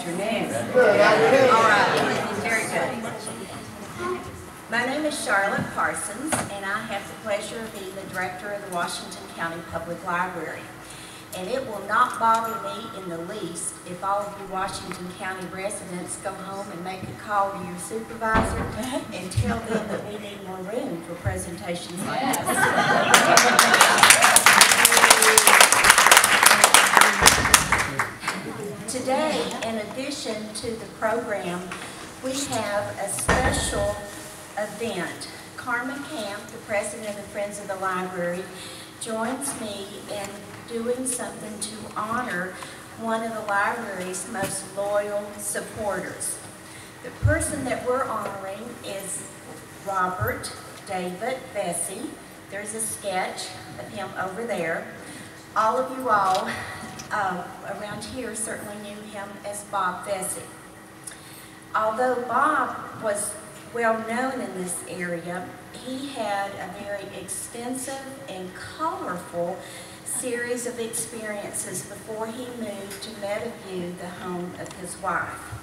afternoon. All right, very good. My name is Charlotte Parsons, and I have the pleasure of being the director of the Washington County Public Library. And it will not bother me in the least if all of you Washington County residents go home and make a call to your supervisor and tell them that we need more room for presentations like this. Today, in addition to the program, we have a special event. Carmen Camp, the president of Friends of the Library, joins me in doing something to honor one of the library's most loyal supporters. The person that we're honoring is Robert David Vess. There's a sketch of him over there. All of you all around here certainly knew him as Bob Vess. Although Bob was well known in this area, he had a very extensive and colorful series of experiences before he moved to Meadowview, the home of his wife.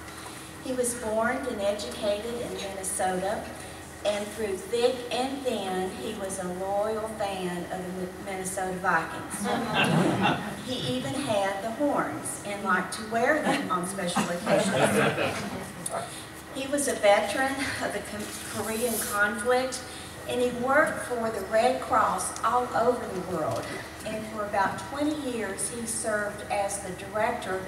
He was born and educated in Minnesota, and through thick and thin, he was a loyal fan of the Minnesota Vikings. He even had the horns and liked to wear them on special occasions. He was a veteran of the Korean conflict, and he worked for the Red Cross all over the world. And for about 20 years, he served as the director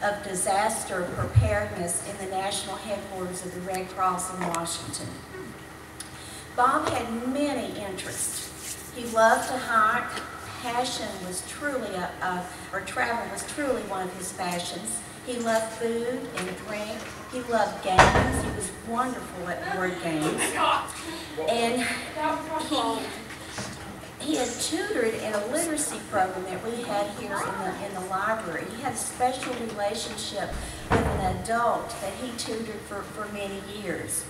of disaster preparedness in the national headquarters of the Red Cross in Washington. Bob had many interests. He loved to hike. Passion was truly travel was truly one of his passions. He loved food and drink. He loved games. He was wonderful at board games. And he had tutored in a literacy program that we had here in the library. He had a special relationship with an adult that he tutored for many years.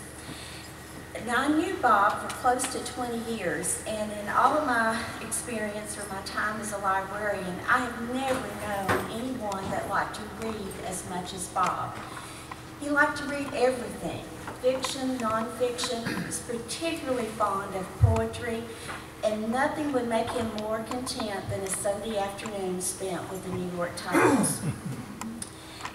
Now, I knew Bob for close to 20 years, and in all of my experience or my time as a librarian, I have never known anyone that liked to read as much as Bob. He liked to read everything, fiction, nonfiction. He was particularly fond of poetry, and nothing would make him more content than a Sunday afternoon spent with the New York Times.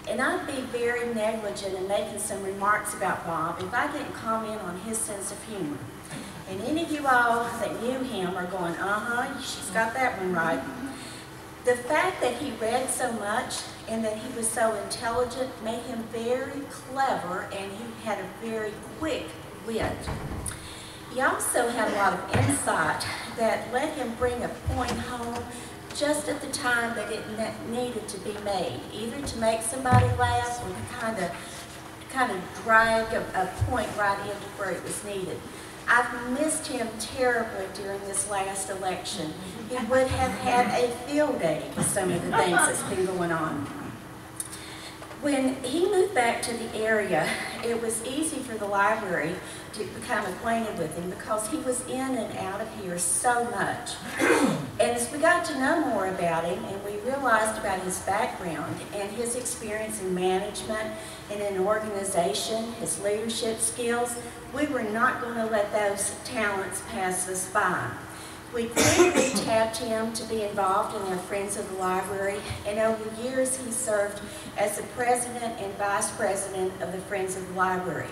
And I'd be very negligent in making some remarks about Bob if I didn't comment on his sense of humor. And any of you all that knew him are going, she's got that one right. The fact that he read so much and that he was so intelligent made him very clever, and he had a very quick wit. He also had a lot of insight that let him bring a point home just at the time that it needed to be made, either to make somebody laugh or to kind of drag a point right into where it was needed. I've missed him terribly during this last election. He would have had a field day with some of the things that's been going on. When he moved back to the area, it was easy for the library to become acquainted with him because he was in and out of here so much. And as we got to know more about him and we realized about his background and his experience in management and in organization, his leadership skills, we were not going to let those talents pass us by. We quickly tapped him to be involved in our Friends of the Library, and over the years he served as the president and vice president of the Friends of the Library.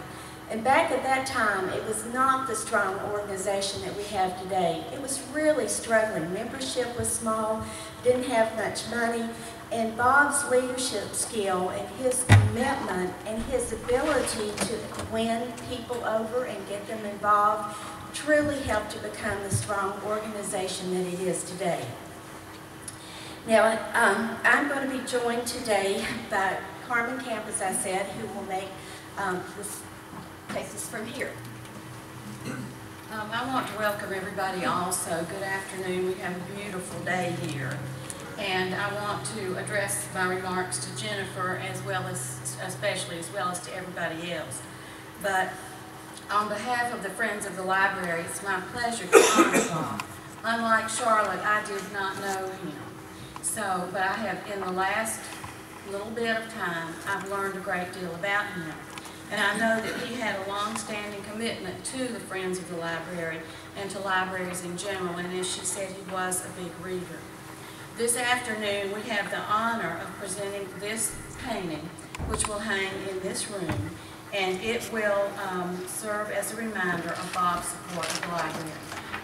And back at that time, it was not the strong organization that we have today. It was really struggling. Membership was small, didn't have much money, and Bob's leadership skill and his commitment and his ability to win people over and get them involved truly helped to become the strong organization that it is today. Now, I'm going to be joined today by Carmen Camp, as I said, who will make take this from here. I want to welcome everybody also. Good afternoon. We have a beautiful day here. And I want to address my remarks to Jennifer especially as well as to everybody else. But on behalf of the Friends of the Library, it's my pleasure to honor Bob. Unlike Charlotte, I did not know him. But I have, in the last little bit of time, I've learned a great deal about him. And I know that he had a long-standing commitment to the Friends of the Library and to libraries in general, and as she said, he was a big reader. This afternoon, we have the honor of presenting this painting, which will hang in this room, and it will serve as a reminder of Bob's support of the library.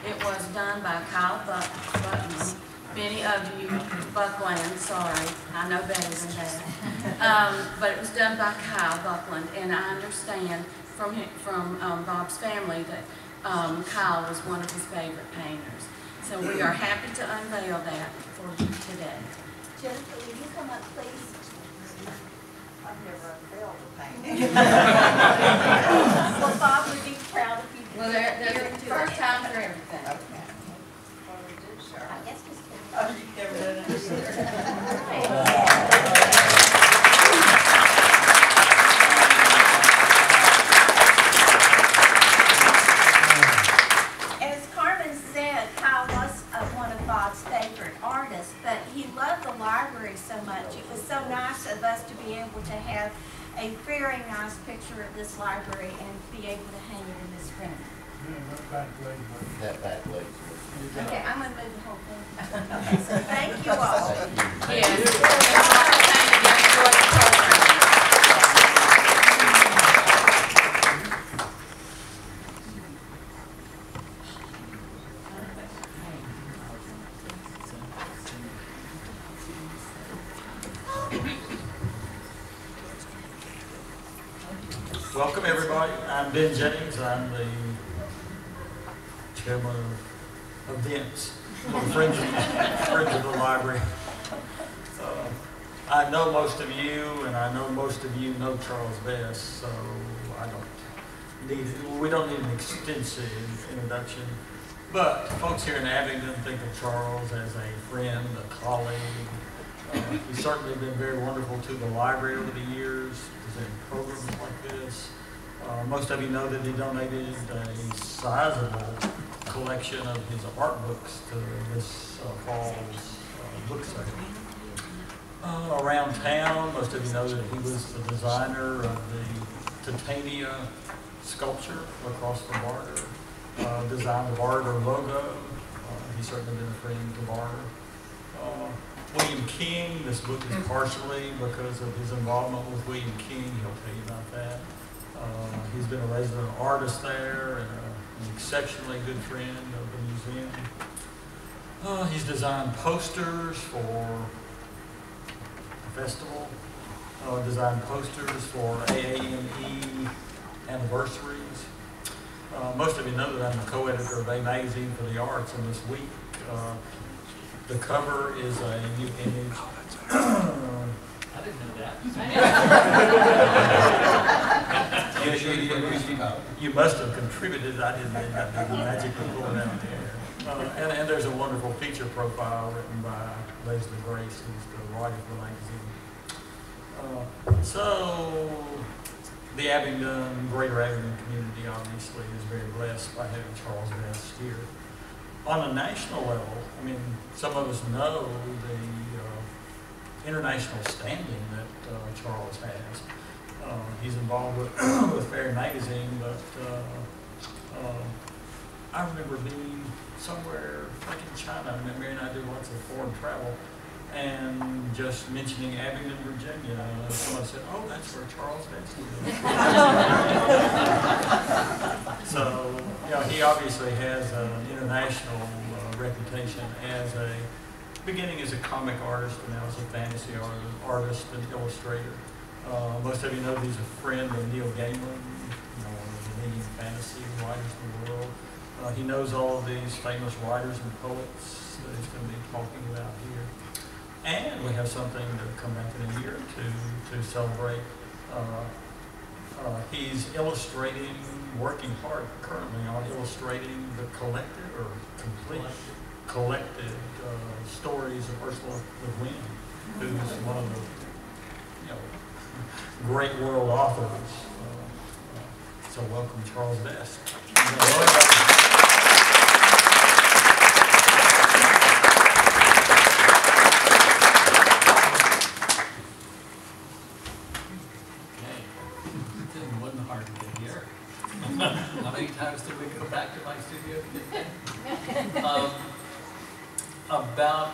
It was done by Kyle Buckman. Many of you, Buckland, sorry, I know better than that. But it was done by Kyle Buckland, and I understand from Bob's family that Kyle was one of his favorite painters. So we are happy to unveil that for you today. Jennifer, will you come up, please? I've never unveiled a painting. Well, Bob would be proud if you did. Well, there's a first time for everything. Okay. Well, we do, sure. I guess just. Oh, you've never done it. As Carmen said, Kyle was one of Bob's favorite artists, but he loved the library so much. It was so nice of us to be able to have a very nice picture of this library and be able to hang it in this room. That back leg. Okay, I'm going to move the whole thing. Okay, so thank you all. Yes. Welcome everybody. I'm Ben Jennings. I'm the chairman of events for the Friends of the Library. I know most of you, and I know most of you know Charles Vess, so we don't need an extensive introduction. But folks here in Abingdon think of Charles as a friend, a colleague. He's certainly been very wonderful to the library over the years, presenting programs like this. Most of you know that he donated a sizable collection of his art books to this fall's book sale. Around town, most of you know that he was the designer of the Titania sculpture across the border, designed the Barter logo. He's certainly been a friend to Barter. William King, this book is partially because of his involvement with William King. He'll tell you about that. He's been a resident artist there and an exceptionally good friend of the museum. He's designed posters for the festival, designed posters for AAME anniversaries. Most of you know that I'm the co-editor of A Magazine for the Arts, and this week the cover is a new image. I didn't know that. You must have contributed. I didn't think I'd do the magic of going out there. And there's a wonderful feature profile written by Leslie Grace, who's the writer for the magazine. So the Abingdon, greater Abingdon community obviously is very blessed by having Charles Vess here. On a national level, I mean, some of us know the international standing that Charles has. He's involved with Fair Magazine, but I remember being somewhere, like in China. Mary and I did lots of foreign travel, and just mentioning Abingdon, Virginia, someone said, "Oh, that's where Charles Vess lives." So, you know, he obviously has an international reputation as beginning as a comic artist and now as a fantasy artist and illustrator. Most of you know he's a friend of Neil Gaiman, one of the leading fantasy writers in the world. He knows all of these famous writers and poets that he's going to be talking about here. And we have something to come back in a year to celebrate. He's illustrating, working hard currently on illustrating the collected or complete collected stories of Ursula Le Guin, who's one of the great world authors. So welcome, Charles Vess. How many times did we go back to my studio to get that? About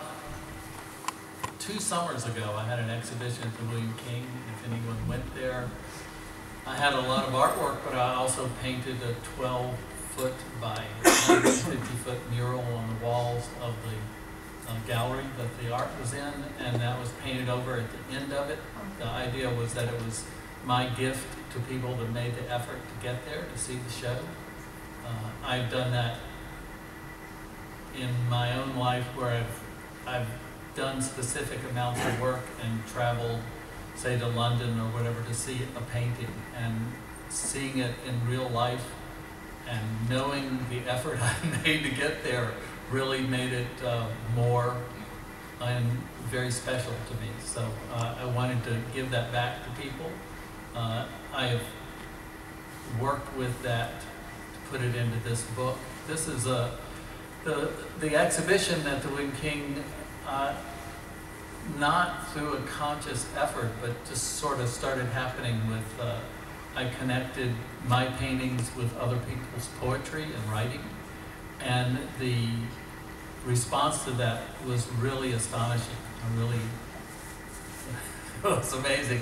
2 summers ago, I had an exhibition at the William King, if anyone went there. I had a lot of artwork, but I also painted a 12-foot by 150-foot mural on the walls of the gallery that the art was in, and that was painted over at the end of it. The idea was that it was my gift to people that made the effort to get there to see the show. I've done that in my own life where I've done specific amounts of work and traveled, say, to London or whatever to see a painting, and seeing it in real life and knowing the effort I made to get there really made it more and very special to me. So I wanted to give that back to people. I have worked with that to put it into this book. This is the exhibition at the William King, not through a conscious effort, but just sort of started happening with, I connected my paintings with other people's poetry and writing, and the response to that was really astonishing. It was amazing.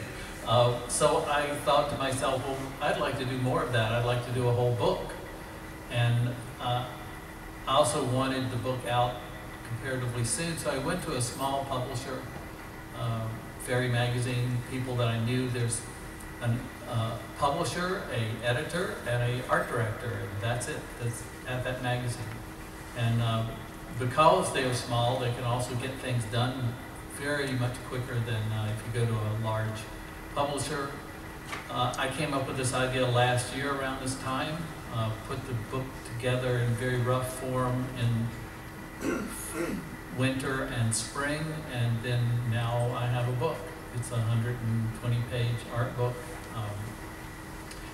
So I thought to myself, well, I'd like to do more of that. I'd like to do a whole book. And I also wanted the book out comparatively soon, so I went to a small publisher, Fairy Magazine, people that I knew. There's a publisher, a editor, and a art director, and that's it. That's at that magazine. And because they are small, they can also get things done very much quicker than if you go to a large publisher. I came up with this idea last year around this time, put the book together in very rough form in winter and spring, and then now I have a book. It's a 120-page art book.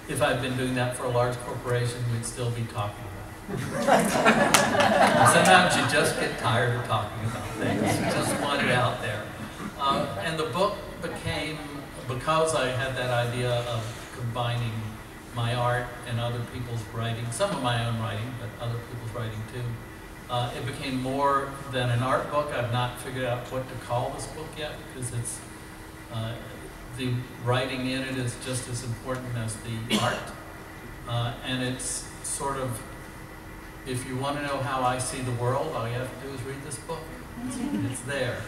If I'd been doing that for a large corporation, we'd still be talking about it. Sometimes you just get tired of talking about things. You just want it out there. And the book became, because I had that idea of combining my art and other people's writing, some of my own writing, but other people's writing too, it became more than an art book. I've not figured out what to call this book yet, because it's the writing in it is just as important as the art. And it's sort of, if you want to know how I see the world, all you have to do is read this book. It's there.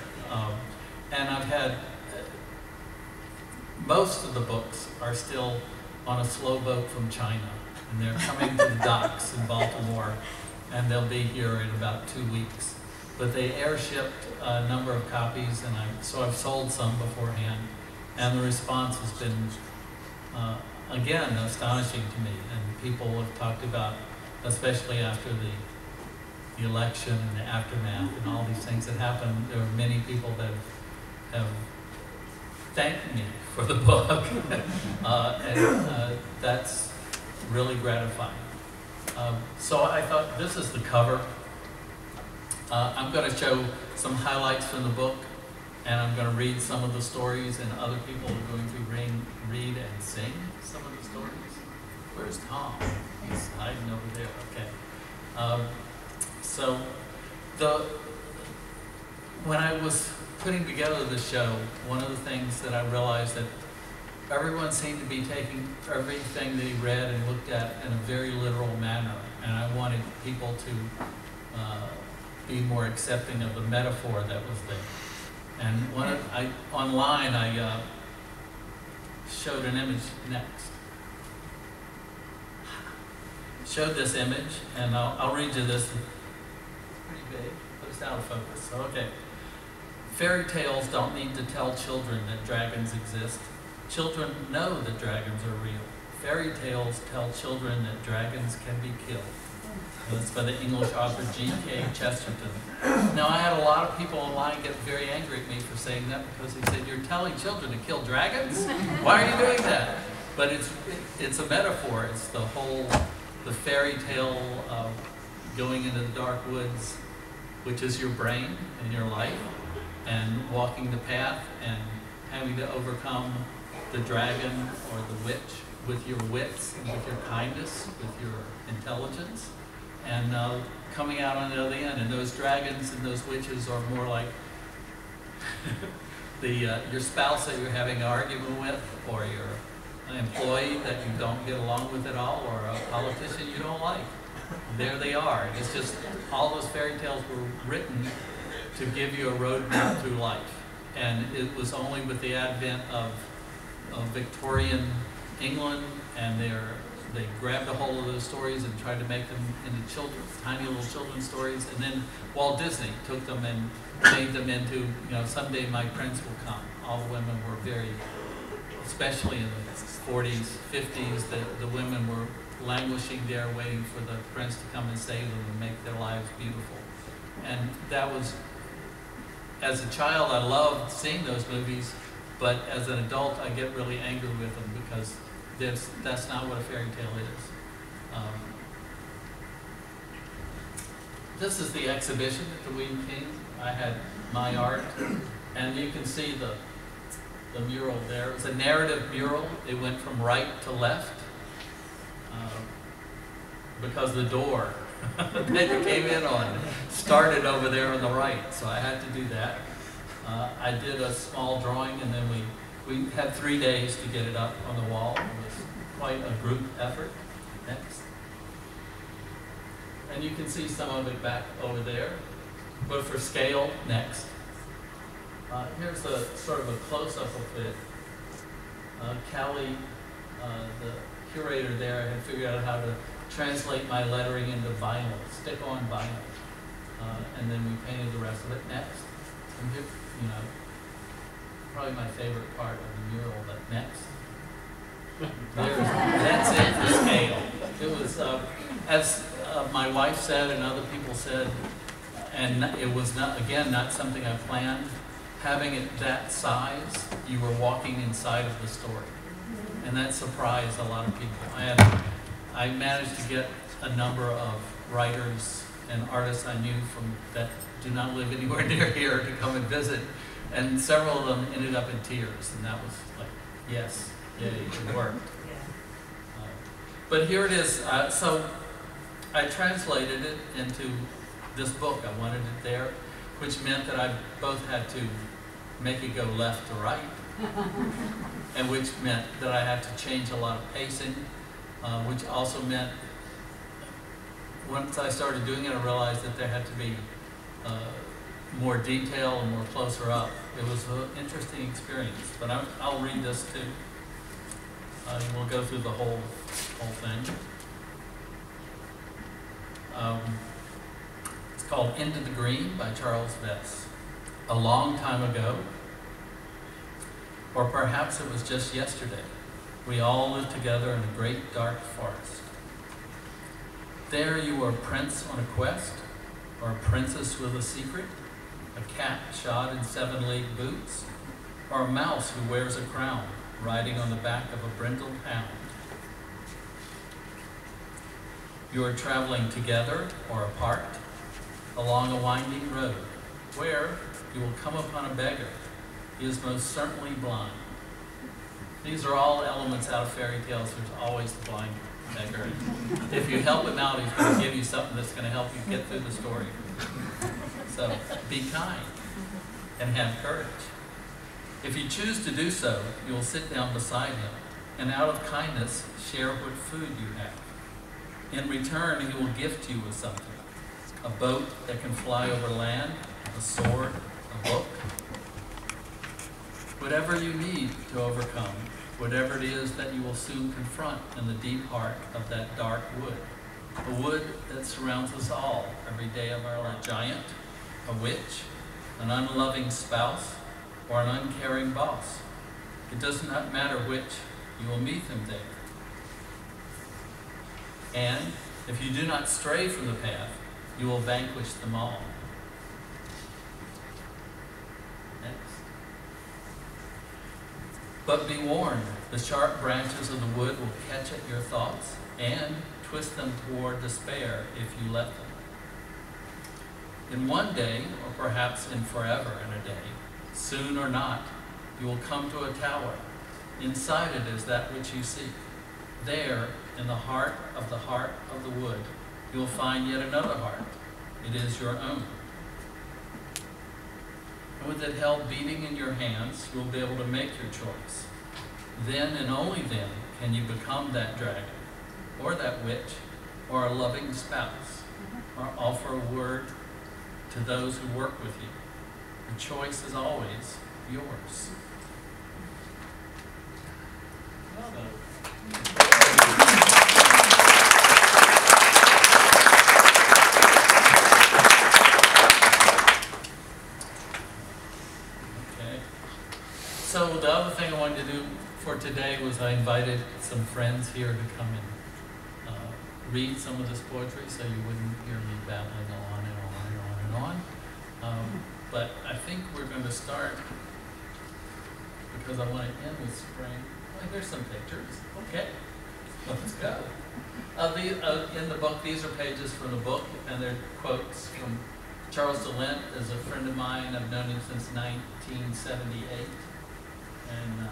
And I've had, most of the books are still on a slow boat from China, and they're coming to the docks in Baltimore, and they'll be here in about 2 weeks. But they air-shipped a number of copies, and so I've sold some beforehand, and the response has been, again, astonishing to me. And people have talked about, especially after the election and the aftermath and all these things that happened, there are many people that have thanked me for the book, and that's really gratifying. So I thought, this is the cover. I'm going to show some highlights from the book, and I'm going to read some of the stories, and other people are going to read and sing some of the stories. Where's Tom? He's hiding over there. Okay. So when I was putting together the show, one of the things that I realized that everyone seemed to be taking everything they read and looked at in a very literal manner, and I wanted people to be more accepting of the metaphor that was there. And online I showed an image next. Showed this image, and I'll read you this. Pretty big, but it's out of focus. So, okay. Fairy tales don't need to tell children that dragons exist. Children know that dragons are real. Fairy tales tell children that dragons can be killed. That's by the English author G.K. Chesterton. Now, I had a lot of people online get very angry at me for saying that, because they said, you're telling children to kill dragons? Why are you doing that? But it's a metaphor. It's the fairy tale of going into the dark woods, which is your brain and your life, and walking the path and having to overcome the dragon or the witch with your wits, and with your kindness, with your intelligence, and coming out on the other end. And those dragons and those witches are more like your spouse that you're having an argument with, or your employee that you don't get along with at all, or a politician you don't like. There they are. It's just all those fairy tales were written to give you a roadmap through life. And it was only with the advent of Victorian England, and they grabbed a hold of those stories and tried to make them into tiny little children's stories. And then Walt Disney took them and made them into, someday my prince will come. All the women were very, especially in the 40s, 50s, the women were languishing there waiting for the prince to come and save them and make their lives beautiful. And that was, as a child, I loved seeing those movies, but as an adult, I get really angry with them because that's not what a fairy tale is. This is the exhibition at the Wheaton King. I had my art, and you can see the mural there. It was a narrative mural. It went from right to left because the door that you came in on started over there on the right, so I had to do that. I did a small drawing, and then we had 3 days to get it up on the wall. It was quite a group effort. Next. And you can see some of it back over there. But for scale, next. Here's a sort of a close-up of it. Callie, the curator there, had figured out how to translate my lettering into vinyl, stick-on vinyl. And then we painted the rest of it next. And here, probably my favorite part of the mural, but next. That's it for scale. It was, as my wife said and other people said, and it was not something I planned, having it that size, you were walking inside of the story. And that surprised a lot of people. I managed to get a number of writers and artists I knew that do not live anywhere near here to come and visit, and several of them ended up in tears, and that was like, yes, yay, it worked. But here it is. So I translated it into this book. I wanted it there, which meant that I both had to make it go left to right, and which meant that I had to change a lot of pacing, which also meant once I started doing it, I realized that there had to be more detail and more closer up. It was an interesting experience, but I'll read this too. We'll go through the whole thing. It's called Into the Green by Charles Vess. A long time ago, or perhaps it was just yesterday, we all lived together in a great dark forest. There you were a prince on a quest, or a princess with a secret, a cat shod in 7-league boots, or a mouse who wears a crown, riding on the back of a brindled hound. You are traveling together or apart along a winding road, where you will come upon a beggar. He is most certainly blind. These are all elements out of fairy tales. There's always the blind beggar. If you help him out, he's going to give you something that's going to help you get through the story. So be kind and have courage. If you choose to do so, you will sit down beside him, and out of kindness, share what food you have. In return, he will gift you with something: a boat that can fly over land, a sword, a book. Whatever you need to overcome, whatever it is that you will soon confront in the deep heart of that dark wood, a wood that surrounds us all every day of our life. A giant, a witch, an unloving spouse, or an uncaring boss. It does not matter which, you will meet him there. And if you do not stray from the path, you will vanquish them all. Next. But be warned, the sharp branches of the wood will catch at your thoughts and twist them toward despair if you let them. In one day, or perhaps in forever in a day, soon or not, you will come to a tower. Inside it is that which you seek. There, in the heart of the wood, you'll find yet another heart. It is your own. And with it held beating in your hands, you'll be able to make your choice. Then and only then can you become that dragon, or that witch, or a loving spouse, or offer a word to those who work with you. The choice is always yours. Well done. So the other thing I wanted to do for today was I invited some friends here to come and read some of this poetry, so you wouldn't hear me babbling on and on and on and on. But I think we're going to start, because I want to end with spring. Oh, here's some pictures. Okay, let's go. In the book, these are pages from the book, and they're quotes from Charles DeLint, is a friend of mine. I've known him since 1978. And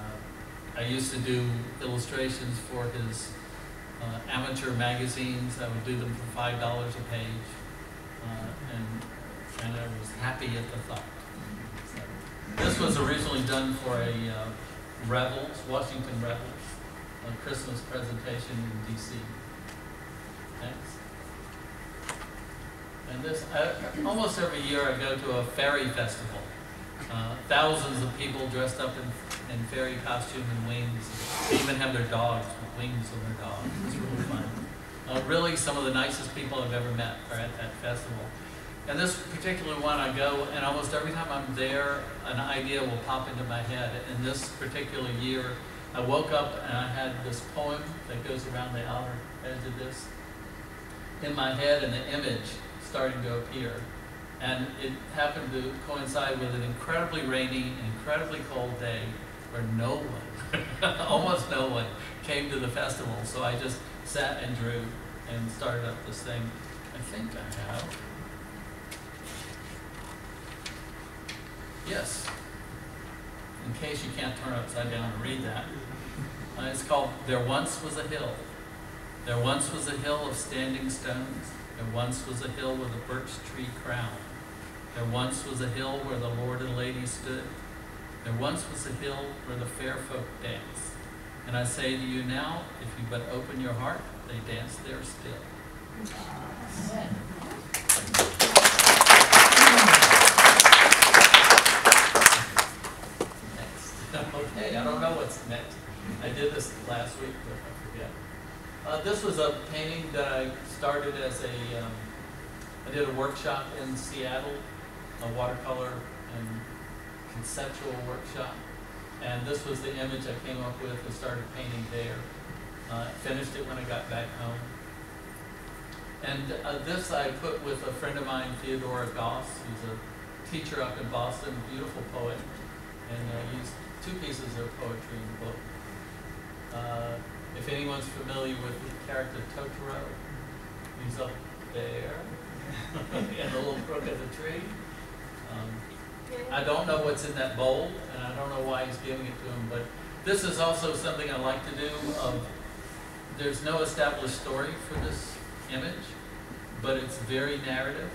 I used to do illustrations for his amateur magazines. I would do them for $5 a page, and I was happy at the thought. So, this was originally done for a Washington Rebels, a Christmas presentation in D.C. Thanks. And this, almost every year I go to a fairy festival. Thousands of people dressed up in fairy costume and wings. They even have their dogs with wings on their dogs. It's really fun. Really, some of the nicest people I've ever met are at that festival. And this particular one, I go, and almost every time I'm there, an idea will pop into my head. And this particular year, I woke up and I had this poem that goes around the outer edge of this in my head, and the image starting to appear. And it happened to coincide with an incredibly rainy, incredibly cold day where no one, almost no one, came to the festival. So I just sat and drew and started up this thing. I think I have. Yes. In case you can't turn upside down and read that. It's called There Once Was a Hill. There once was a hill of standing stones. There once was a hill with a birch tree crown. There once was a hill where the Lord and Lady stood. There once was a hill where the fair folk danced. And I say to you now, if you but open your heart, they dance there still. Next. Okay, I don't know what's next. I did this last week, but I forget. This was a painting that I started as I did a workshop in Seattle, a watercolor and conceptual workshop. And this was the image I came up with and started painting there. Finished it when I got back home. And this I put with a friend of mine, Theodora Goss, who's a teacher up in Boston, beautiful poet. And I used 2 pieces of poetry in the book. If anyone's familiar with the character Totoro, he's up there in the little crook of the tree. I don't know what's in that bowl, and I don't know why he's giving it to him, but this is also something I like to do. There's no established story for this image, but it's very narrative,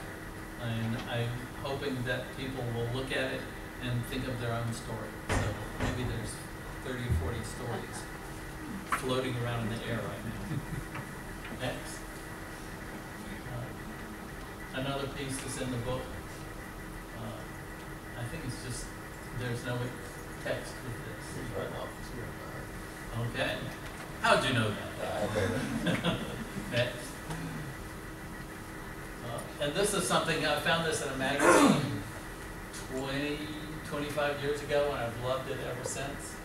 and I'm hoping that people will look at it and think of their own story. So maybe there's 30 or 40 stories floating around in the air right now. Next. Another piece that's in the book. I think it's just, there's no text with this. Okay. How'd you know that? Next. And this is something, I found this in a magazine 25 years ago, and I've loved it ever since.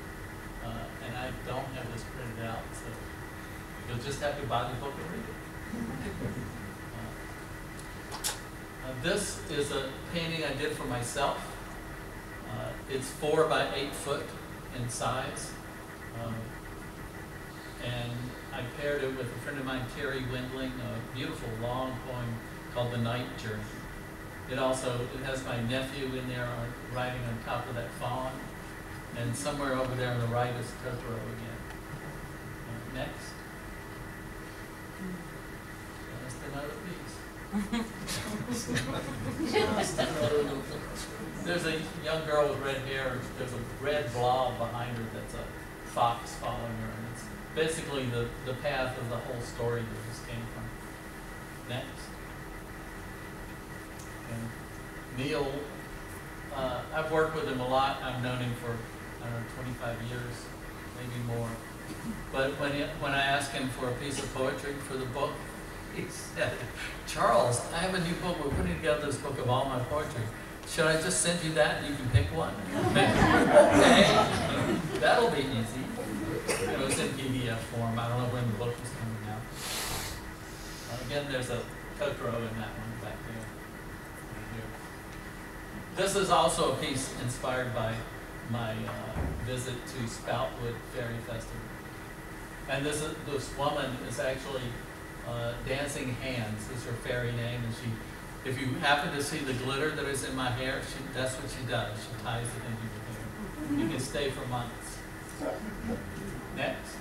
And I don't have this printed out, so you'll just have to buy the book and read it. This is a painting I did for myself. It's 4 by 8 foot in size. And I paired it with a friend of mine, Terry Windling, a beautiful long poem called The Night Journey. It has my nephew in there riding on top of that fawn. And somewhere over there on the right is Totoro again. Next. another piece. There's a young girl with red hair. There's a red blob behind her that's a fox following her. And it's basically the path of the whole story that this came from. Next. And Neil, I've worked with him a lot. I've known him for, I don't know, 25 years, maybe more. But when I asked him for a piece of poetry for the book, he said, Charles, I have a new book. We're putting together this book of all my poetry. Should I just send you that and you can pick one? Okay, that'll be easy. It was in PDF form. I don't know when the book is coming out. Again, there's a Totoro in that one back there. Right here. This is also a piece inspired by my visit to Spoutwood Fairy Festival. And this woman is actually Dancing Hands is her fairy name, and if you happen to see the glitter that is in my hair, that's what she does. She ties it into your hair. You can stay for months. Next.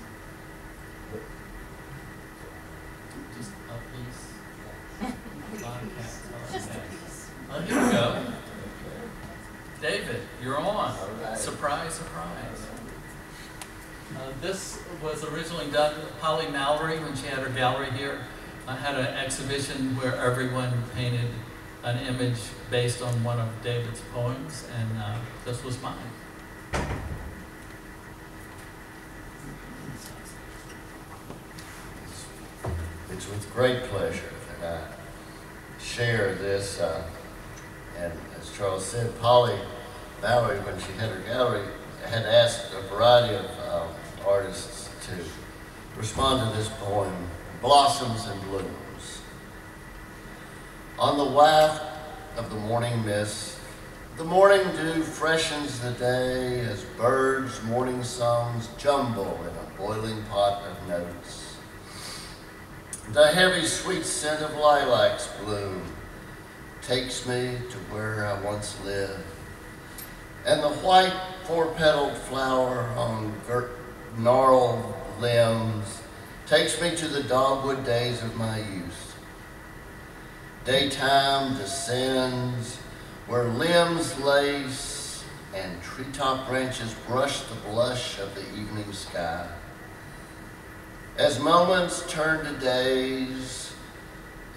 Just a piece. A lot of cats. Just a piece. Oh, here we go. David, you're on. Surprise, surprise. This was originally done, Polly Mallory, when she had her gallery here, had an exhibition where everyone painted an image based on one of David's poems, and this was mine. It's with great pleasure that I share this, and as Charles said, Polly Mallory, when she had her gallery, had asked a variety of artists to respond to this poem, Blossoms and Blooms. On the waft of the morning mist, the morning dew freshens the day as birds' morning songs jumble in a boiling pot of notes. The heavy sweet scent of lilacs bloom takes me to where I once lived, and the white four-petaled flower on gnarled limbs takes me to the dogwood days of my youth. Daytime descends where limbs lace and treetop branches brush the blush of the evening sky. As moments turn to days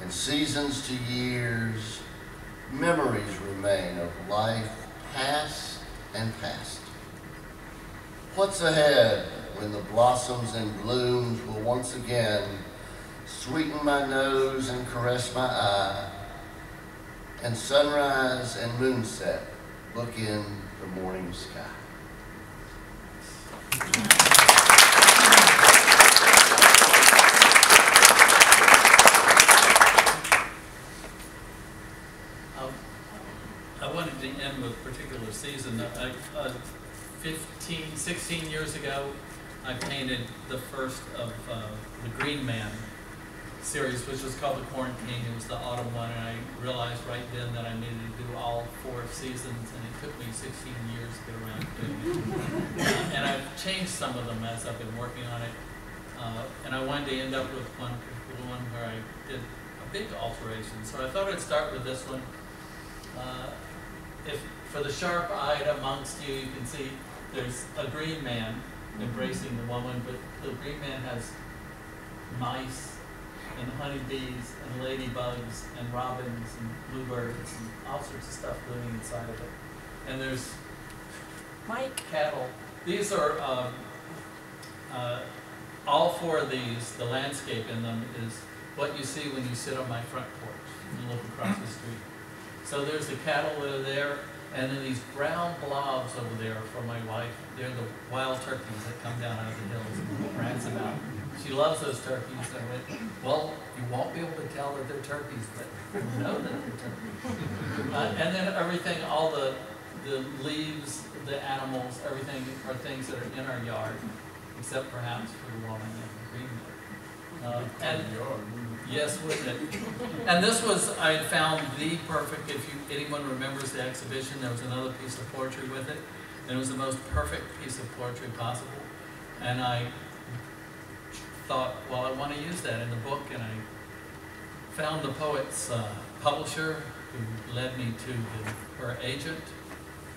and seasons to years, memories remain of life past and past. What's ahead when the blossoms and blooms will once again sweeten my nose and caress my eye, and sunrise and moonset look in the morning sky. I wanted to end with a particular season. 16 years ago, I painted the first of the Green Man series, which was called The Quarantine. It was the autumn one, and I realized right then that I needed to do all 4 seasons, and it took me 16 years to get around to doing it. And I've changed some of them as I've been working on it, and I wanted to end up with one where I did a big alteration. So I thought I'd start with this one. If for the sharp-eyed amongst you, you can see there's a green man embracing the woman, but the green man has mice and honeybees and ladybugs and robins and bluebirds and all sorts of stuff living inside of it. And there's cattle. These are all 4 of these. The landscape in them is what you see when you sit on my front porch and look across the street. So there's the cattle that are there, and then these brown blobs over there for my wife. They're the wild turkeys that come down out of the hills and prance about. She loves those turkeys. I went, well, you won't be able to tell that they're turkeys, but you know that they're turkeys. And then everything, all the leaves, the animals, everything are things that are in our yard, except perhaps for the woman and the green man. And yes, wouldn't it? And this was, I had found the perfect, if anyone remembers the exhibition, there was another piece of poetry with it, and it was the most perfect piece of poetry possible. And I thought, well, I want to use that in the book, and I found the poet's publisher, who led me to her agent,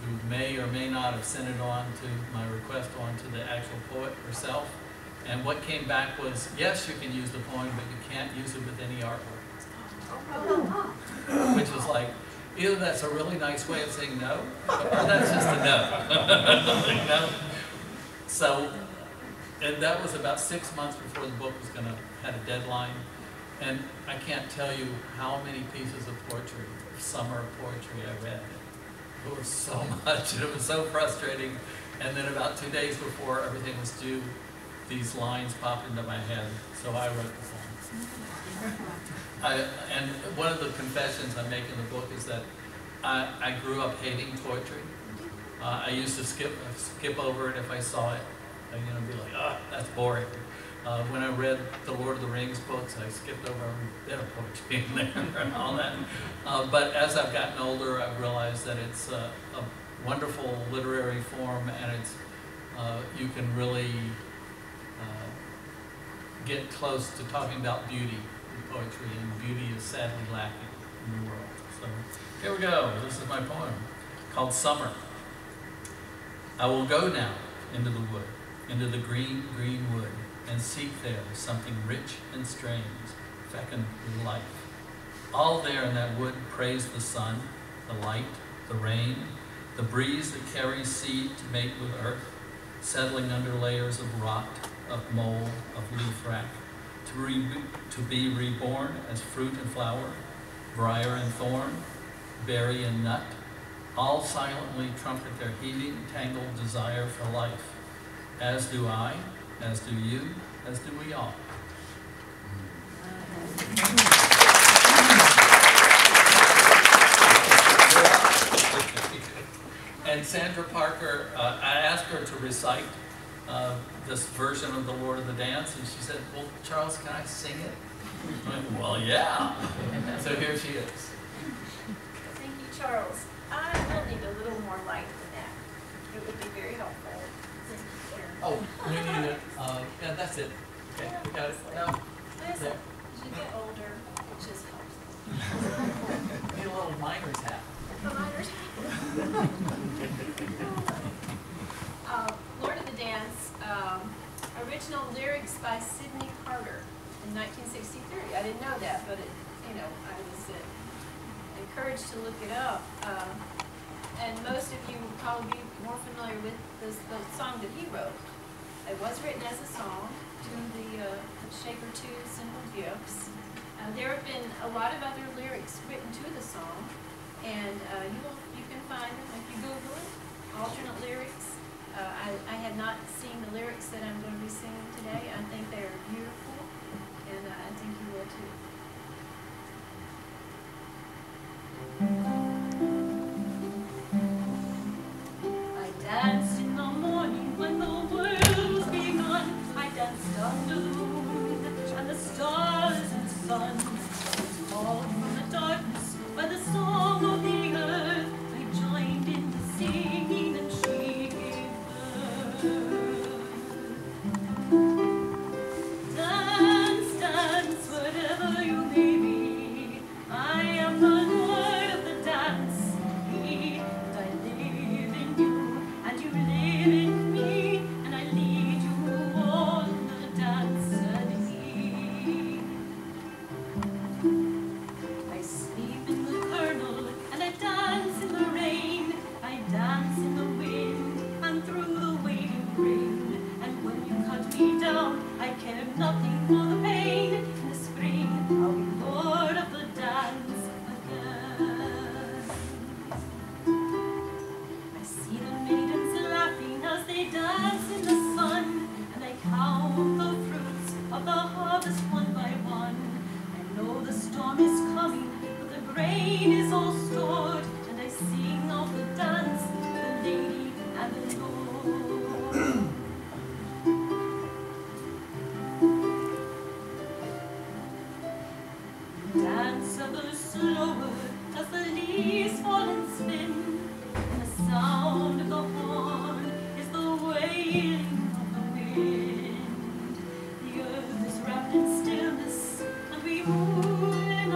who may or may not have sent it on to my request on to the actual poet herself. And what came back was, yes, you can use the poem, but you can't use it with any artwork. Which was like, either that's a really nice way of saying no, or that's just a no. You know? So, and that was about 6 months before the book was gonna had a deadline. And I can't tell you how many pieces of poetry, summer poetry I read. It was so much, and it was so frustrating. And then about 2 days before everything was due, these lines popped into my head, so I wrote the poem. And one of the confessions I make in the book is that I grew up hating poetry. I used to skip over it if I saw it, and, you know, be like, oh, that's boring. When I read the Lord of the Rings books, I skipped over every bit of poetry in there and all that. But as I've gotten older, I've realized that it's a wonderful literary form, and it's you can really get close to talking about beauty in poetry, and beauty is sadly lacking in the world. So here we go. This is my poem called Summer. I will go now into the wood, into the green, green wood, and seek there something rich and strange, fecund with life. All there in that wood praise the sun, the light, the rain, the breeze that carries seed to mate with earth, settling under layers of rot, of mold, of leaf wrack, to be reborn as fruit and flower, briar and thorn, berry and nut, all silently trumpet their heaving, tangled desire for life, as do I, as do you, as do we all. And Sandra Parker, I asked her to recite this version of The Lord of the Dance, and she said, well, Charles, can I sing it? I went, well, yeah. So here she is. Thank you, Charles. I will need a little more light than that. It would be very helpful. Oh, we need it. Yeah, that's it. Okay, we got it. No, Listen, there. as you get older, it just helps. Need a little miner's hat. The miners. Lord of the Dance, original lyrics by Sidney Carter in 1963. I didn't know that, but I was encouraged to look it up. And most of you will probably be more familiar with the song that he wrote. It was written as a song to the Shaker 2 Simple Gifts. There have been a lot of other lyrics written to the song, and you can find them if you Google it, alternate lyrics. I have not seen the lyrics that I'm going to be singing today. I think they are beautiful, and I think you will too. I danced in the morning when the world was begun. I danced under the moon and the stars and sun. I was called from the darkness by the song of the earth. I joined in the singing and she gave birth. Dance, dance, whatever you may be. I am the Lord of the dance. And I live in you, and you live in me, and I lead you on the dance beneath. I sleep in the kernel, and I dance in the rain. I dance in the wind, and through the waiting rain. And when you cut me down, I care nothing for the pain. In the spring, I'll be Lord of the dance again. I see the maidens laughing as they dance in the sun, and I count the fruits of the harvest one by one. I know the storm is coming, but the grain is all stored, and I sing of the dance, the lady and the Lord. Dance ever slower as the leaves fall and spin, and the sound of the horn is the wailing of the wind. The earth is wrapped in stillness, and we move in a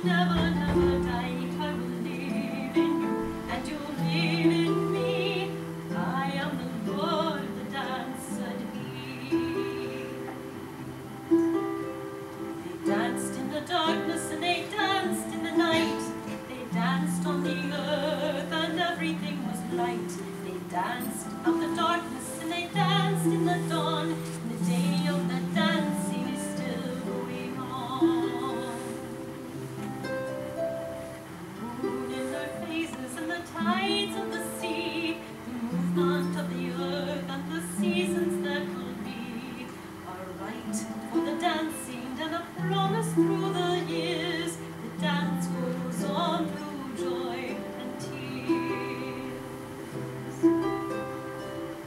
never, never die. I will live in you, and you will live in me. I am the Lord of the dance, said he. They danced in the darkness, and they danced in the night. They danced on the earth, and everything was light. They danced out the darkness, and they danced in the dawn. The day of the dancing is still going on. The moon in their faces, and the tides of the sea, the movement of the earth, and the seasons that will be, are right for the dancing, and a promise through the years. The dance goes on through joy and tears.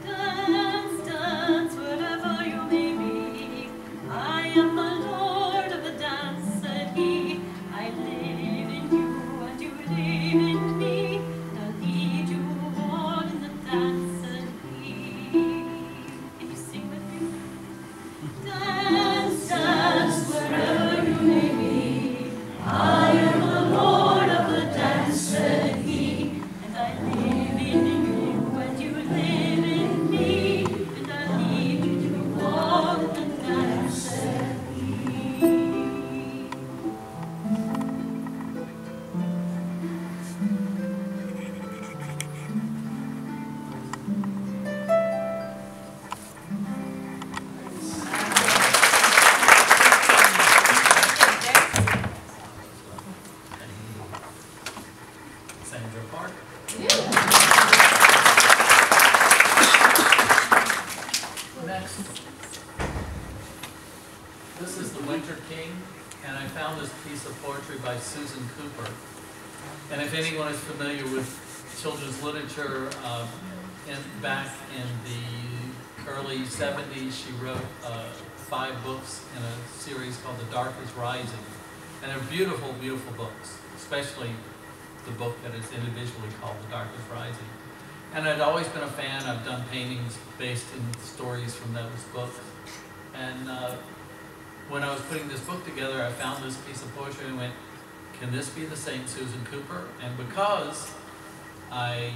Dance, dance, wherever you may be. I am the Lord of the dance, said he. I live in you, and you live in me, and I'll lead you on in the dance, said he. Can you sing with me? Dance, dance, wherever you may be. I am the Lord of the dance, said he. And I live in you, and you live in me, and I lead you to all in the dance, said he. Sandra Parker. Next. This is The Winter King, and I found this piece of poetry by Susan Cooper. And if anyone is familiar with children's literature, back in the early 70s, she wrote 5 books in a series called The Dark is Rising. And they're beautiful, beautiful books, especially the book that is individually called The Dark is Rising. And I'd always been a fan. I've done paintings based in stories from those books. And when I was putting this book together, I found this piece of poetry and went, can this be the same Susan Cooper? And because I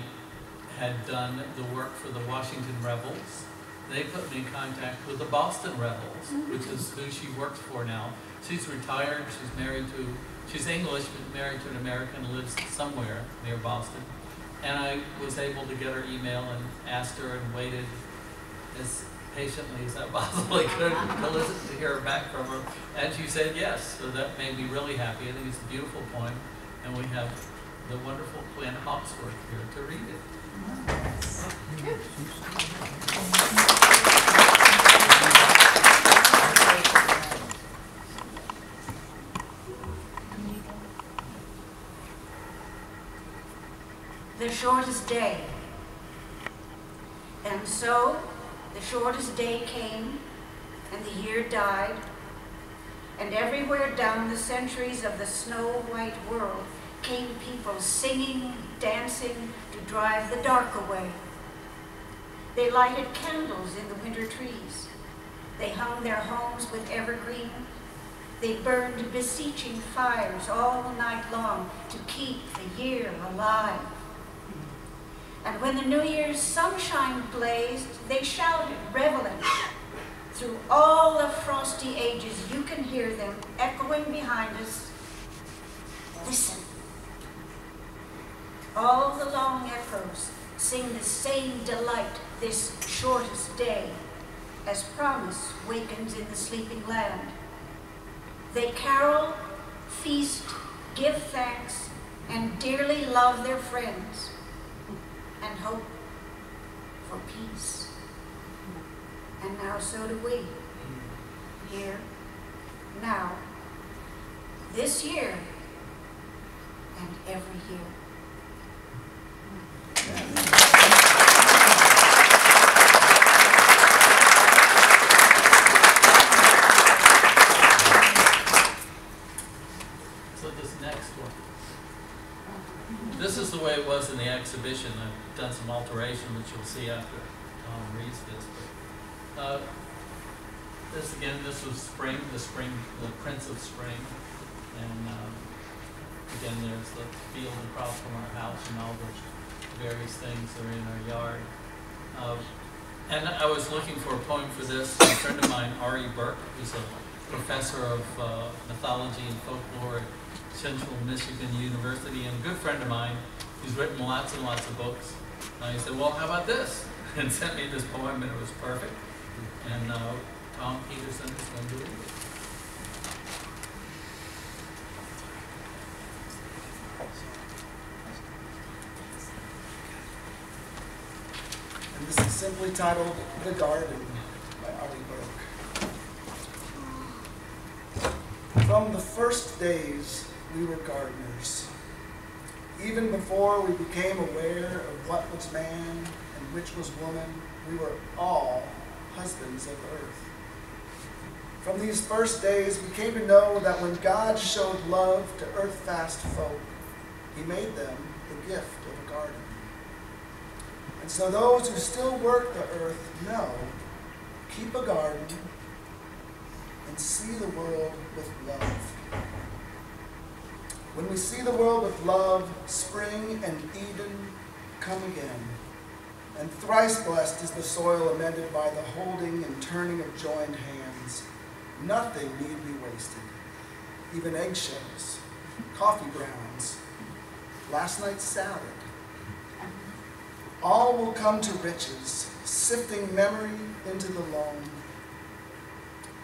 had done the work for the Washington Rebels, they put me in contact with the Boston Rebels, which is who she works for now. She's retired, she's English, but married to an American, lives somewhere near Boston. And I was able to get her email and asked her and waited as patiently as I possibly could to listen to hear back from her. And she said yes, so that made me really happy. I think it's a beautiful poem, and we have the wonderful Gwen Hawksworth here to read it. The shortest day. And so the shortest day came, and the year died, and everywhere down the centuries of the snow-white world came people singing, dancing to drive the dark away. They lighted candles in the winter trees. They hung their homes with evergreen. They burned beseeching fires all night long to keep the year alive. And when the New Year's sunshine blazed, they shouted, reveling. Through all the frosty ages, you can hear them echoing behind us. Listen. All the long echoes sing the same delight this shortest day, as promise wakens in the sleeping land. They carol, feast, give thanks, and dearly love their friends, and hope for peace. And now so do we, here, now, this year, and every year. So this next one. This is the way it was in the exhibition. I've done some alteration, which you'll see after Tom reads this. But, this again, this was spring, the Prince of Spring. And and there's the field across from our house and all the various things that are in our yard. And I was looking for a poem for this. A friend of mine, Ari Burke, who's a professor of mythology and folklore at Central Michigan University, and a good friend of mine, who's written lots and lots of books. He said, well, how about this? And sent me this poem, and it was perfect. And Tom Peterson is going to do it. And this is simply titled The Garden by Ari Burke. From the first days, we were gardeners. Even before we became aware of what was man and which was woman, we were all husbands of earth. From these first days, we came to know that when God showed love to earth-fast folk, he made them the gift of a garden. And so those who still work the earth know, keep a garden and see the world with love. When we see the world with love, spring and Eden come again. And thrice blessed is the soil amended by the holding and turning of joined hands. Nothing need be wasted. Even eggshells, coffee grounds, last night's salad. All will come to riches, sifting memory into the loam.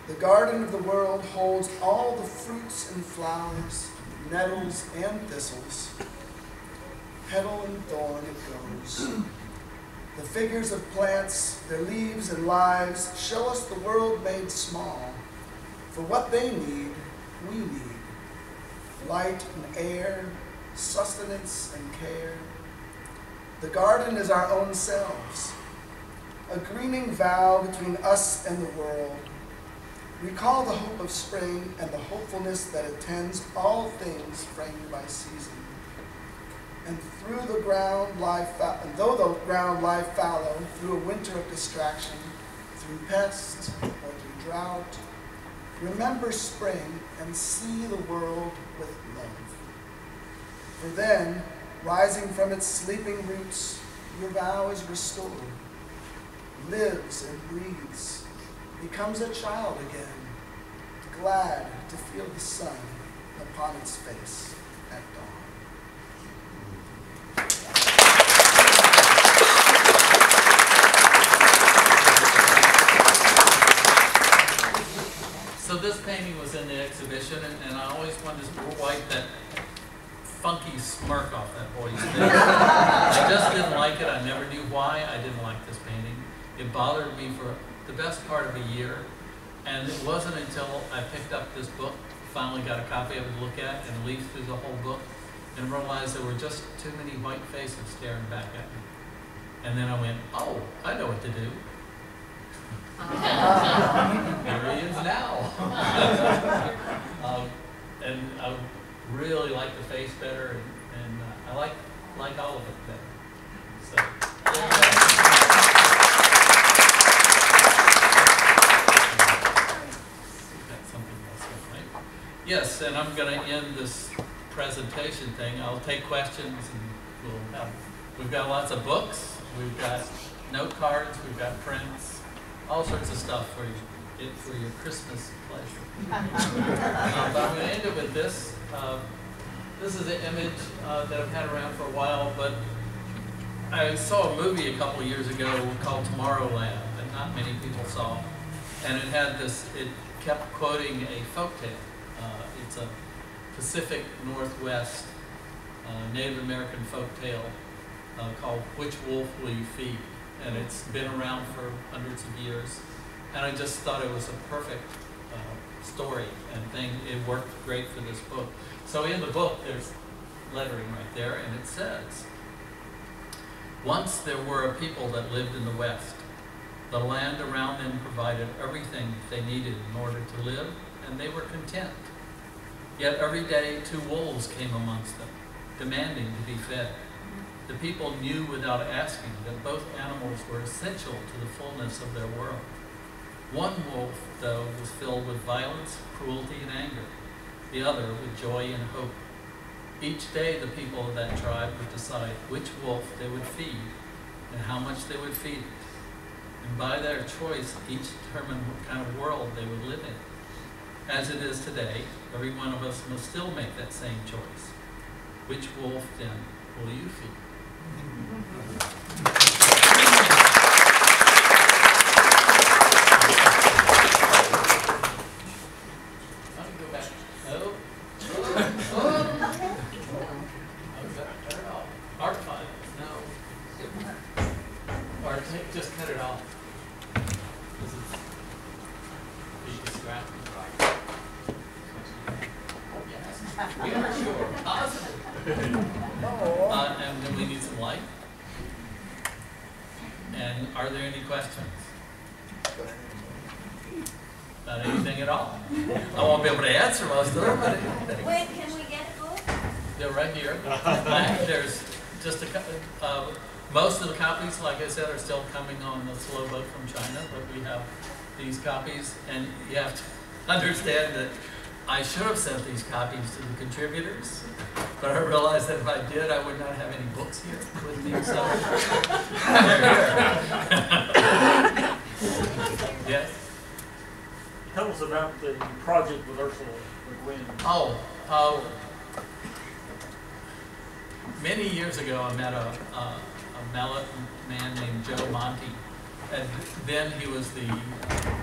The garden of the world holds all the fruits and flowers, nettles and thistles. Petal and thorn it goes. The figures of plants, their leaves and lives, show us the world made small. For what they need, we need. Light and air, sustenance and care. The garden is our own selves, a greening vow between us and the world. Recall the hope of spring and the hopefulness that attends all things framed by season. And though the ground lie fallow, through a winter of distraction, through pest or through drought, remember spring and see the world with love. For then, rising from its sleeping roots, your vow is restored, lives and breathes, becomes a child again, glad to feel the sun upon its face at dawn. So this painting was in the exhibition, and I always wanted to wipe that funky smirk off that boy's face. I just didn't like it. I never knew why I didn't like this painting. It bothered me for the best part of a year, and it wasn't until I picked up this book, finally got a copy of it to look at, and leafed through the whole book, and realized there were just too many white faces staring back at me. And then I went, oh, I know what to do. Here he is now. And I really like the face better, and I like all of it better. So, got something else, right? Yes, and I'm going to end this presentation thing. I'll take questions, and we've got lots of books, we've got note cards, we've got prints. All sorts of stuff for your Christmas pleasure. But I'm going to end it with this. This is an image that I've had around for a while, but I saw a movie a couple of years ago called Tomorrowland that not many people saw. And it kept quoting a folktale. It's a Pacific Northwest Native American folktale called Which Wolf Will You Feed? And it's been around for hundreds of years. And I just thought it was a perfect story and thing. It worked great for this book. So in the book, there's lettering right there, and it says, once there were a people that lived in the West. The land around them provided everything they needed in order to live, and they were content. Yet every day, 2 wolves came amongst them, demanding to be fed. The people knew without asking that both animals were essential to the fullness of their world. One wolf, though, was filled with violence, cruelty, and anger. The other with joy and hope. each day the people of that tribe would decide which wolf they would feed and how much they would feed it. And by their choice, each determined what kind of world they would live in. As it is today, every one of us must still make that same choice. Which wolf, then, will you feed? Let me go back. No. Cut it off. Art files, no. Or just cut it off. This is be distracting. Yes. We are sure. Positive. And then we need some light. And are there any questions? About anything at all? I won't be able to answer most of them, but When can we get a book? they're right here. There's just a couple. Most of the copies, like I said, are still coming on the slow boat from China, but we have these copies, and you have to understand that I should have sent these copies to the contributors, but I realized that if I did, I would not have any books here with me, so they're here. Yes? Tell us about the project with Ursula Le Guin. Many years ago, I met a man named Joe Monte, and then he was the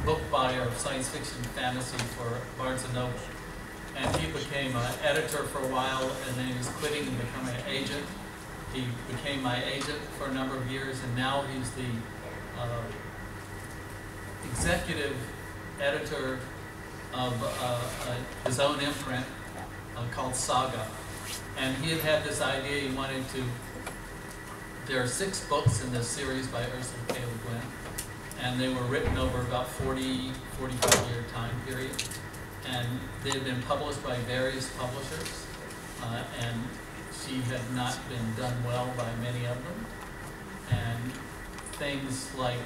book buyer of science fiction fantasy for Barnes & Noble. And he became an editor for a while, and then he was quitting and becoming an agent. He became my agent for a number of years, and now he's the executive editor of his own imprint called Saga. And he had this idea, he wanted to, there are 6 books in this series by Ursula K. Le Guin, and they were written over about 45-year time period. And they had been published by various publishers, and she had not been done well by many of them. And things like,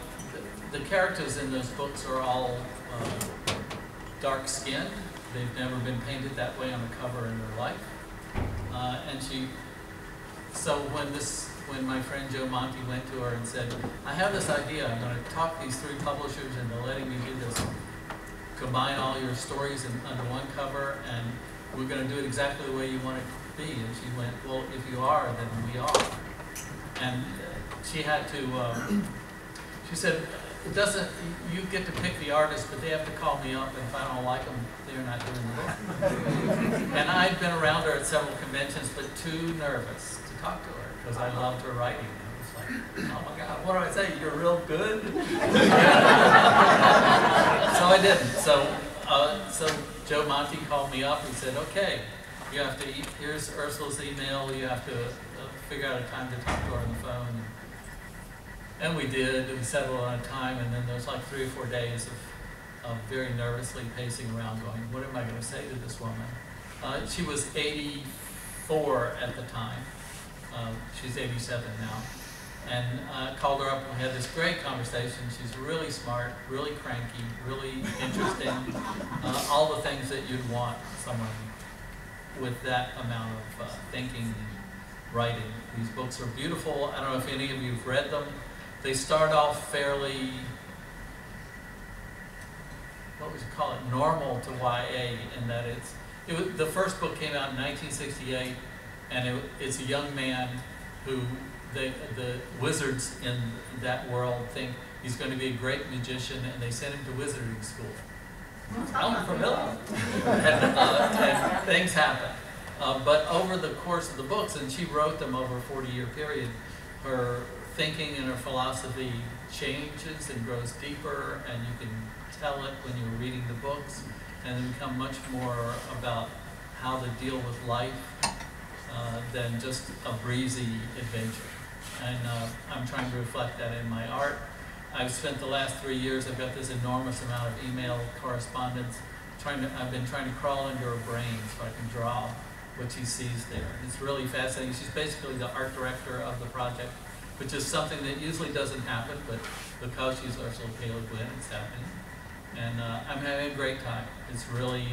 the characters in those books are all dark-skinned. They've never been painted that way on a cover in their life. So when my friend Joe Monte went to her and said, I have this idea, I'm going to talk these 3 publishers into letting me do this, combine all your stories under one cover, and we're going to do it exactly the way you want it to be. And she went, well, if you are, then we are. And she had to, she said, it doesn't, you get to pick the artist, but they have to call me up, and if I don't like them, they're not doing the book. And I'd been around her at several conventions, but too nervous to talk to her, because I loved her writing. I was like, oh my God, what do I say? You're real good? So I didn't. So Joe Monte called me up and said, okay, you have to, here's Ursula's email, you have to figure out a time to talk to her on the phone. And we did, we settled on a time, and then there was like 3 or 4 days of very nervously pacing around going, what am I going to say to this woman? She was 84 at the time. She's 87 now. And called her up and we had this great conversation. She's really smart, really cranky, really interesting. All the things that you'd want someone with that amount of thinking and writing. These books are beautiful. I don't know if any of you have read them. They start off fairly, what would you call it, normal to YA, in that the first book came out in 1968, and it's a young man who the wizards in that world think he's going to be a great magician, and they send him to wizarding school. I'm familiar. And things happen. But over the course of the books, and she wrote them over a 40-year period, her thinking and her philosophy changes and grows deeper, and you can tell it when you're reading the books, and they become much more about how to deal with life than just a breezy adventure. And I'm trying to reflect that in my art. I've spent the last 3 years, I've got this enormous amount of email correspondence. I've been trying to crawl into her brain so I can draw what she sees there. It's really fascinating. She's basically the art director of the project, which is something that usually doesn't happen, but because she's Ursula K. Le Guin, it's happening. And I'm having a great time. It's really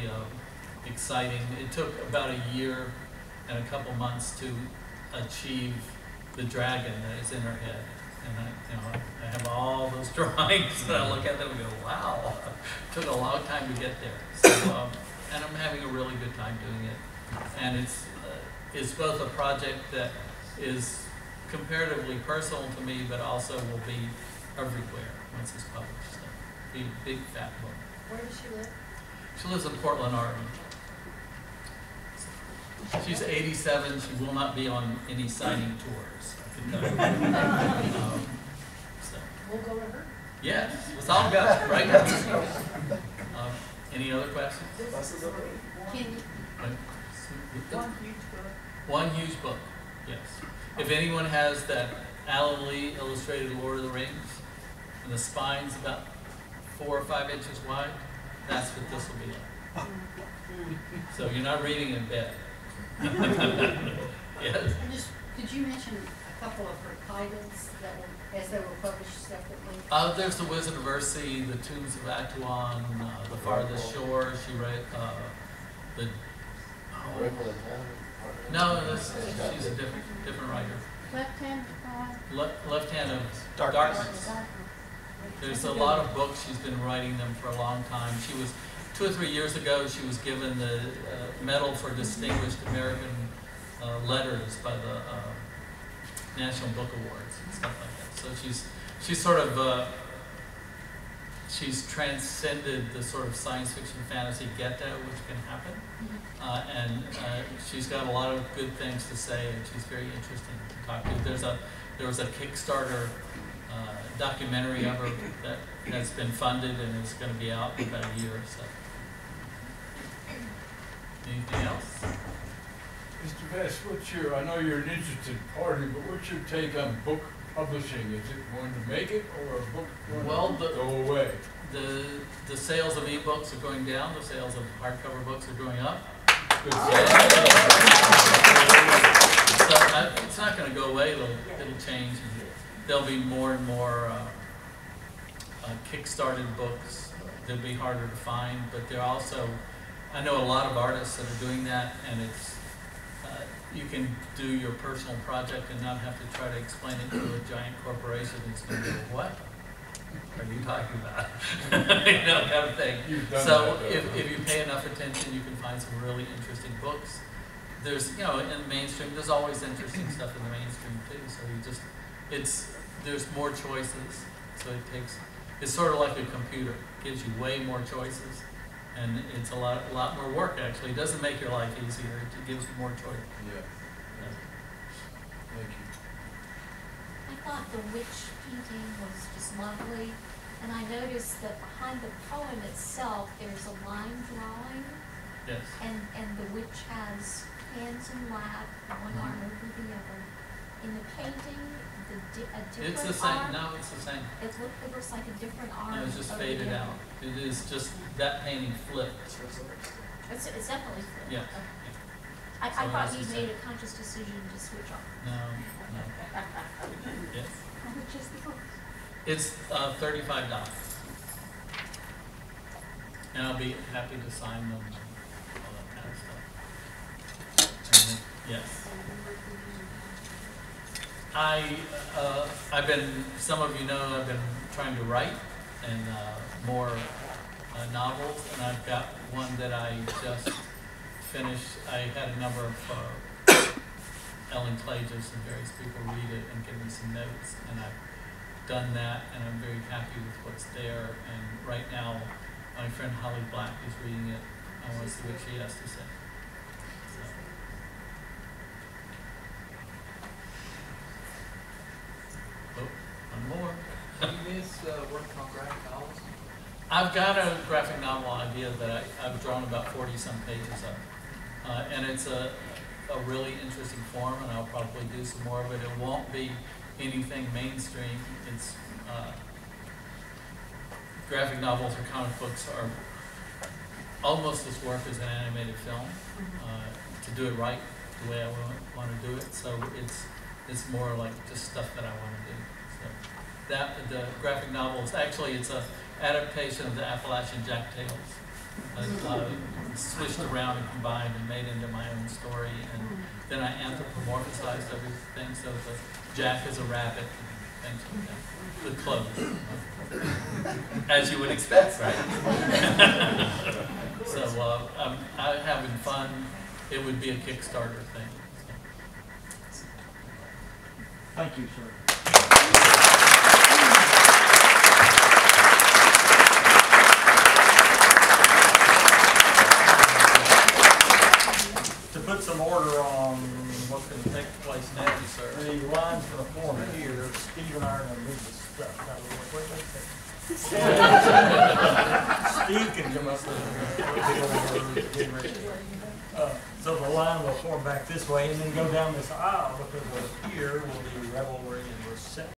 exciting. It took about a year and a couple months to achieve the dragon that is in her head. And I have all those drawings, and I look at them and go, wow, it took a long time to get there. So, and I'm having a really good time doing it. And it's both a project that is comparatively personal to me, but also will be everywhere once it's published. So, be a big, fat book. Where does she live? She lives in Portland, Oregon. She's 87. She will not be on any signing tours. I can tell you. So. We'll go to her. Yes, it's all good, right? Any other questions? Can One huge book. One huge book, yes. If anyone has that Alan Lee illustrated Lord of the Rings, and the spine's about 4 or 5 inches wide, that's what this will be like. So you're not reading in bed. Yes. And just, could you mention a couple of her titles that were, as they were published separately? There's The Wizard of Earthsea, The Tombs of Atuan, The Farthest Shore. She read the. Oh, no, she's a different writer. Left Hand Left Hand of Darkness. There's a lot of books. She's been writing them for a long time. She was 2 or 3 years ago. She was given the Medal for Distinguished American Letters by the National Book Awards and stuff like that. So she's sort of she's transcended the sort of science fiction fantasy ghetto which can happen, and she's got a lot of good things to say, and she's very interesting to talk to. There was a Kickstarter documentary of her that has been funded and is going to be out in about a year or so. Anything else? Mr. Vess, I know you're an interested party, but what's your take on book publishing? Is it going to make it, or a book going to go away? The sales of e-books are going down. The sales of hardcover books are going up. Good. So it's not going to go away. It'll change. And there'll be more and more kickstarted books. They'll be harder to find, but they're also. I know a lot of artists that are doing that, and it's. You can do your personal project and not have to try to explain it to a giant corporation that's going to go, what are you talking about? You know, kind of thing. So if you pay enough attention, you can find some really interesting books. There's, in the mainstream, there's always interesting stuff in the mainstream too. So there's more choices. So it's sort of like a computer. It gives you way more choices. And it's a lot more work, actually. It doesn't make your life easier. It gives you more choice. Yeah. Thank you. I thought the witch painting was just lovely. And I noticed that behind the poem itself, there's a line drawing. Yes. And the witch has hands in lap, one arm over the other. In the painting, a different It's the same. arm. No, it's the same. It looks like a different arm. No, it's just over faded the out. other. It is just that painting flipped. It's definitely flipped. Yeah. Okay. I So thought that's you the made same. a conscious decision to switch off. No. Yes. How much is the book? It's $35. And I'll be happy to sign them and all that kind of stuff. Yes. I've been, some of you know, I've been trying to write and more novels, and I've got one that I just finished. I had a number of Ellen Clages and various people read it and give me some notes, and I've done that, and I'm very happy with what's there. And right now, my friend Holly Black is reading it. I want to see what she has to say. One more. Do you miss working on graphic novels? I've got a graphic novel idea that I've drawn about 40-some pages of. And it's a really interesting form, and I'll probably do some more of it. It won't be anything mainstream. It's graphic novels or comic books are almost as work as an animated film to do it right the way I want to do it. So it's more like just stuff that I want to do. So the graphic novels, actually it's a adaptation of the Appalachian Jack Tales, switched around and combined and made into my own story, and Then I anthropomorphized everything, so the Jack is a rabbit and things like that. The clothes, as you would expect, right? So I'm having fun. It would be a Kickstarter thing. Thank you, sir. To put some order on what's going to take place next, sir. The lines for the form here, Steve and I are going to move this stuff out of the way. Wait a second. Steve can come up with so the line will form back this way and then go down this aisle, because here will be revelry and reception.